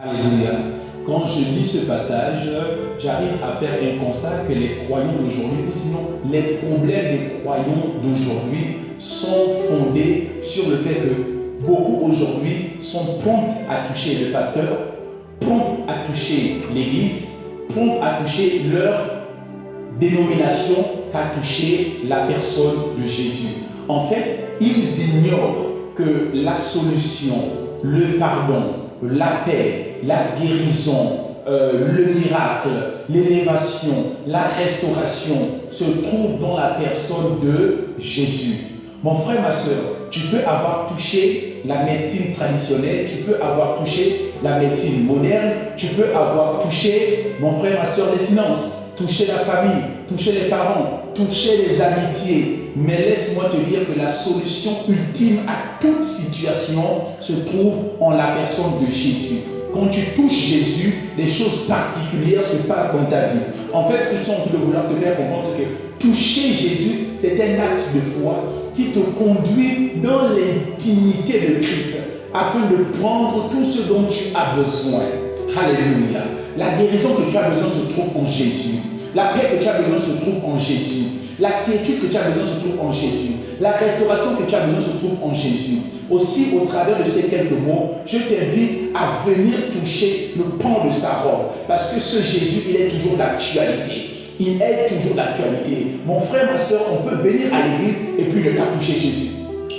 Alléluia. Quand je lis ce passage, j'arrive à faire un constat que les croyants d'aujourd'hui, ou sinon les problèmes des croyants d'aujourd'hui sont fondés sur le fait que beaucoup aujourd'hui sont prompts à toucher le pasteur, prompts à toucher l'église, prompts à toucher leur dénomination qu'à toucher la personne de Jésus. En fait, ils ignorent que la solution, le pardon, la paix, la guérison, le miracle, l'élévation, la restauration se trouvent dans la personne de Jésus. Mon frère, ma soeur, tu peux avoir touché la médecine traditionnelle, tu peux avoir touché la médecine moderne, tu peux avoir touché, mon frère, ma soeur, les finances, toucher la famille, toucher les parents, toucher les amitiés. Mais laisse-moi te dire que la solution ultime à toute situation se trouve en la personne de Jésus. Quand tu touches Jésus, des choses particulières se passent dans ta vie. En fait, ce que je suis en train de vouloir te faire comprendre, c'est que toucher Jésus, c'est un acte de foi qui te conduit dans l'intimité de Christ afin de prendre tout ce dont tu as besoin. Alléluia. La guérison que tu as besoin se trouve en Jésus. La paix que tu as besoin se trouve en Jésus. La quiétude que tu as besoin se trouve en Jésus. La restauration que tu as besoin se trouve en Jésus. Aussi, au travers de ces quelques mots, je t'invite à venir toucher le pan de sa robe. Parce que ce Jésus, il est toujours d'actualité. Il est toujours d'actualité. Mon frère, ma soeur, on peut venir à l'église et puis ne pas toucher Jésus.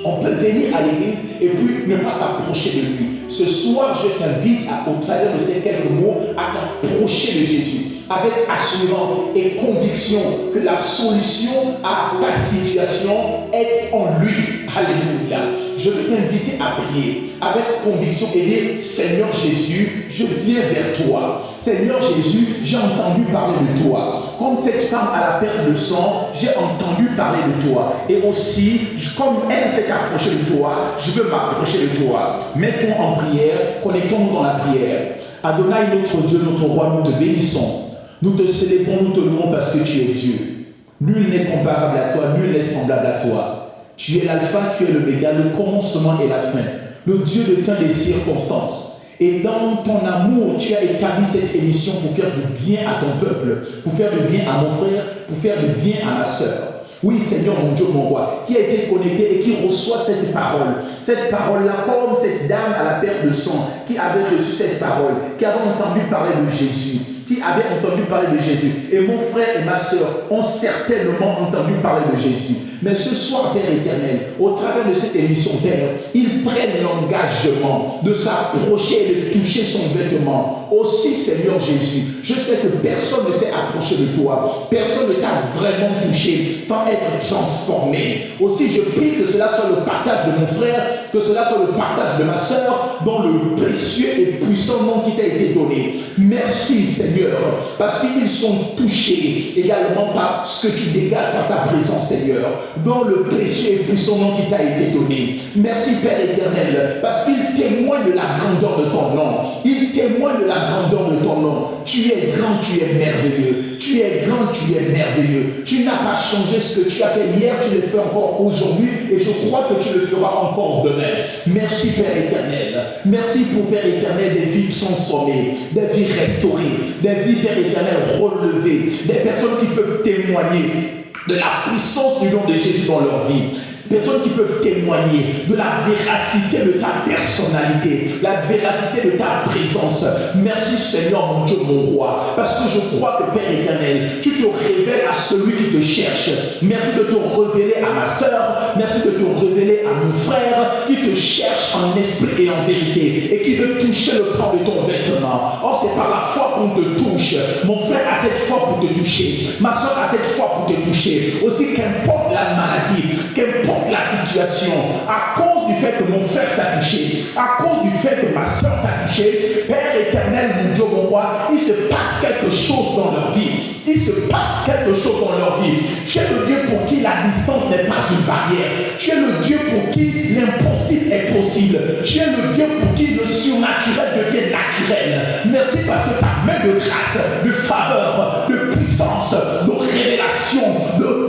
On peut venir à l'église et puis ne pas s'approcher de lui. Ce soir, je t'invite, au travers de ces quelques mots, à t'approcher de Jésus avec assurance et conviction que la solution à ta situation est en lui. Alléluia. Je veux t'inviter à prier avec conviction et dire: Seigneur Jésus, je viens vers toi. Seigneur Jésus, j'ai entendu parler de toi. Comme cette femme à la perte de sang, j'ai entendu parler de toi. Et aussi, comme elle s'est approchée de toi, je veux m'approcher de toi. Mettons en prière, connectons-nous dans la prière. Adonai, notre Dieu, notre roi, nous te bénissons. Nous te célébrons, nous te louons parce que tu es Dieu. Nul n'est comparable à toi, nul n'est semblable à toi. Tu es l'alpha, tu es l'oméga, le commencement et la fin. Le Dieu de temps des circonstances. Et dans ton amour, tu as établi cette émission pour faire du bien à ton peuple, pour faire du bien à mon frère, pour faire du bien à ma sœur. Oui, Seigneur, mon Dieu, mon roi, qui a été connecté et qui reçoit cette parole. Cette parole-là, comme cette dame à la perte de sang, qui avait reçu cette parole, qui avait entendu parler de Jésus, qui avait entendu parler de Jésus. Et mon frère et ma soeur ont certainement entendu parler de Jésus. Mais ce soir, Père éternel, au travers de cette émission, Père, ils prennent l'engagement de s'approcher et de toucher son vêtement. Aussi, Seigneur Jésus, je sais que personne ne s'est approché de toi. Personne ne t'a vraiment touché sans être transformé. Aussi, je prie que cela soit le partage de mon frère, que cela soit le partage de ma soeur, dans le précieux et puissant nom qui t'a été donné. Merci, Seigneur, parce qu'ils sont touchés également par ce que tu dégages par ta présence, Seigneur, dans le précieux et puissant nom qui t'a été donné. Merci, Père éternel, parce qu'ils témoignent de la grandeur de ton nom. Ils témoignent de la grandeur de ton nom. Tu es grand, tu es merveilleux. Tu es grand, tu es merveilleux. Tu n'as pas changé ce que tu as fait hier, tu le fais encore aujourd'hui, et je crois que tu le feras encore demain. Merci, Père éternel. Merci pour, Père éternel, des vies transformées, des vies restaurées, des vies, Père éternel, relevées, des personnes qui peuvent témoigner de la puissance du nom de Jésus dans leur vie. Personnes qui peuvent témoigner de la véracité de ta personnalité, la véracité de ta présence. Merci, Seigneur, mon Dieu, mon roi, parce que je crois que, Père éternel, tu te révèles à celui qui te cherche. Merci de te révéler à ma soeur, merci de te révéler à mon frère qui te cherche en esprit et en vérité et qui veut toucher le pan de ton vêtement. Or, c'est par la foi qu'on te touche. Mon frère a cette foi pour te toucher, ma soeur a cette foi pour te toucher. Aussi, qu'importe la maladie, qu'importe la situation, à cause du fait que mon frère t'a touché, à cause du fait que ma soeur t'a touché, Père éternel, mon Dieu, mon roi, il se passe quelque chose dans leur vie. Il se passe quelque chose dans leur vie. Tu es le Dieu pour qui la distance n'est pas une barrière. Tu es le Dieu pour qui l'impossible est possible. Tu es le Dieu pour qui le surnaturel devient naturel. Merci parce que ta main de grâce, de faveur, de puissance, de révélation, de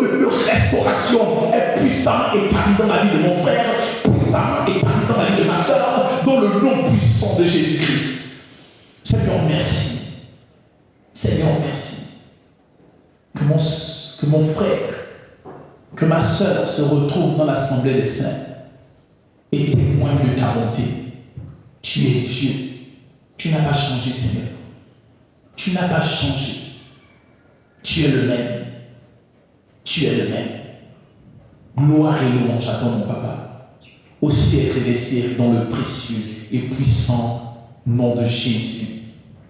restauration est puissamment établie dans la vie de mon frère, puissamment établie dans la vie de ma soeur, dans le nom puissant de Jésus-Christ. que mon frère, que ma sœur se retrouve dans l'assemblée des saints et témoigne de ta bonté. Tu es Dieu. Tu n'as pas changé, Seigneur. Tu n'as pas changé. Tu es le même. Tu es le même. Gloire et louange à toi, mon papa, au siècle des siècles, dans le précieux et puissant nom de Jésus.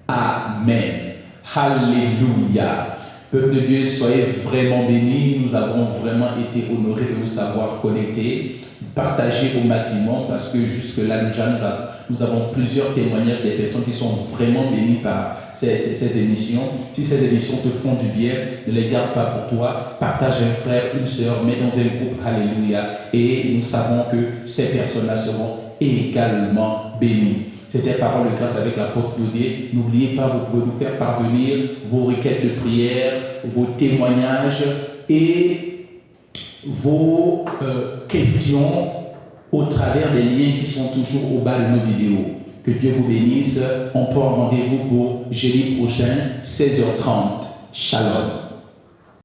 Amen. Alléluia. Peuple de Dieu, soyez vraiment bénis. Nous avons vraiment été honorés de vous savoir connectés. Partagez au maximum parce que jusque-là, nous avons plusieurs témoignages des personnes qui sont vraiment bénies par ces émissions. Si ces émissions te font du bien, ne les garde pas pour toi. Partage un frère, une sœur, mets dans un groupe. Alléluia. Et nous savons que ces personnes-là seront également bénies. C'était Parole de grâce avec l'apôtre Claudier. N'oubliez pas, vous pouvez nous faire parvenir vos requêtes de prière, vos témoignages et vos questions au travers des liens qui sont toujours au bas de nos vidéos. Que Dieu vous bénisse. On prend rendez-vous pour jeudi prochain, 16h30. Shalom.